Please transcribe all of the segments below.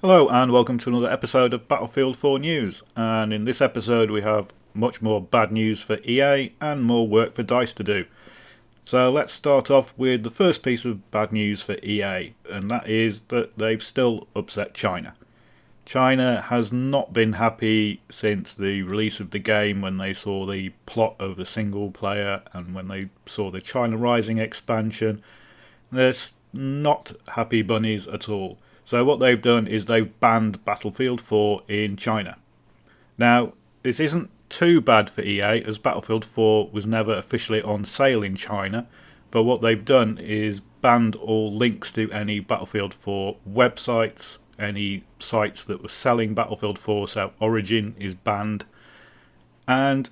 Hello and welcome to another episode of Battlefield 4 News, and in this episode we have much more bad news for EA and more work for DICE to do. So let's start off with the first piece of bad news for EA, and that is that they've still upset China. China has not been happy since the release of the game, when they saw the plot of the single player and when they saw the China Rising expansion. They're not happy bunnies at all. So what they've done is they've banned Battlefield 4 in China. Now, this isn't too bad for EA, as Battlefield 4 was never officially on sale in China, but what they've done is banned all links to any Battlefield 4 websites, any sites that were selling Battlefield 4, so Origin is banned, and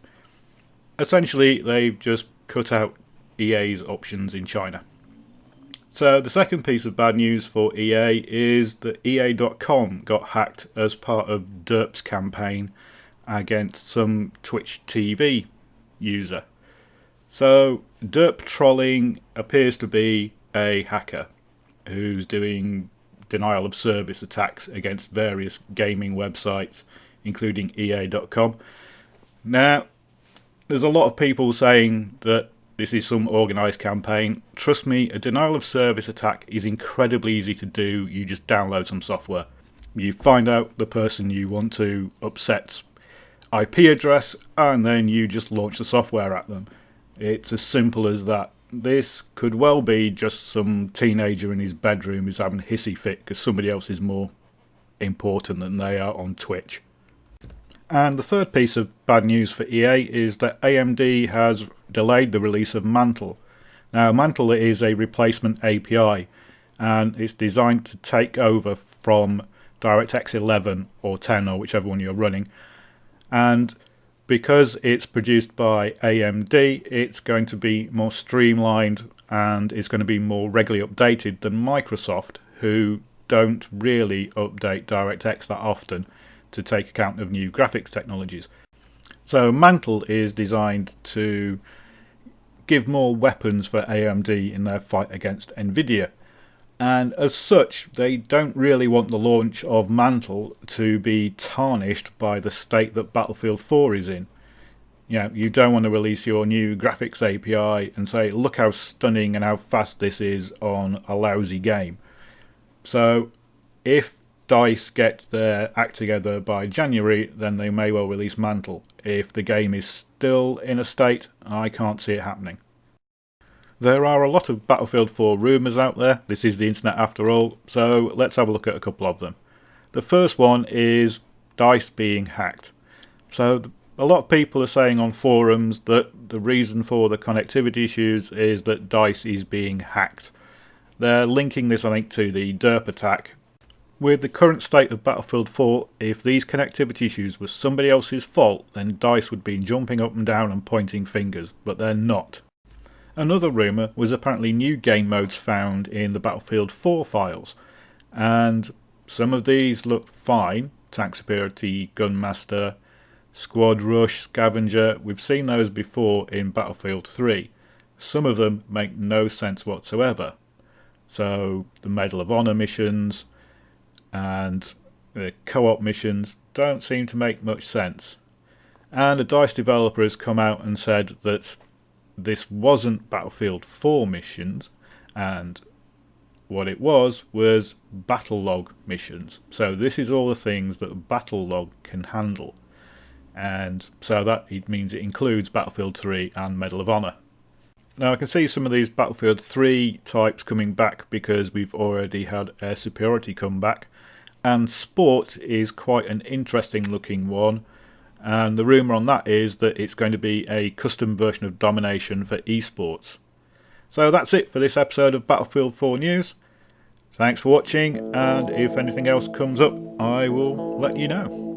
essentially they've just cut out EA's options in China. So the second piece of bad news for EA is that EA.com got hacked as part of Derp's campaign against some Twitch TV user. So Derp trolling appears to be a hacker who's doing denial of service attacks against various gaming websites, including EA.com. Now, there's a lot of people saying that this is some organised campaign. Trust me, a denial of service attack is incredibly easy to do. You just download some software. You find out the person you want to upset's IP address, and then you just launch the software at them. It's as simple as that. This could well be just some teenager in his bedroom who's having a hissy fit because somebody else is more important than they are on Twitch. And the third piece of bad news for EA is that AMD has delayed the release of Mantle. Now, Mantle is a replacement API, and it's designed to take over from DirectX 11 or 10, or whichever one you're running. And because it's produced by AMD, it's going to be more streamlined and it's going to be more regularly updated than Microsoft, who don't really update DirectX that often to take account of new graphics technologies. So Mantle is designed to give more weapons for AMD in their fight against Nvidia, and as such they don't really want the launch of Mantle to be tarnished by the state that Battlefield 4 is in. You don't want to release your new graphics API and say, look how stunning and how fast this is on a lousy game. So if DICE get their act together by January, then they may well release Mantle. If the game is still in a state, I can't see it happening. There are a lot of Battlefield 4 rumours out there. This is the internet after all, so let's have a look at a couple of them. The first one is DICE being hacked. So a lot of people are saying on forums that the reason for the connectivity issues is that DICE is being hacked. They're linking this, I think, to the Derp attack. With the current state of Battlefield 4, if these connectivity issues were somebody else's fault, then DICE would be jumping up and down and pointing fingers, but they're not. Another rumour was apparently new game modes found in the Battlefield 4 files, and some of these look fine. Tank Superiority, Gunmaster, Squad Rush, Scavenger, we've seen those before in Battlefield 3. Some of them make no sense whatsoever. So the Medal of Honor missions and the co-op missions don't seem to make much sense. And a DICE developer has come out and said that this wasn't Battlefield 4 missions, and what it was battle log missions. So this is all the things that battle log can handle, and so that it means it includes Battlefield 3 and Medal of Honor. Now I can see some of these Battlefield 3 types coming back because we've already had Air Superiority come back, and Sport is quite an interesting looking one, and the rumour on that is that it's going to be a custom version of Domination for esports. So that's it for this episode of Battlefield 4 News. Thanks for watching, and if anything else comes up I will let you know.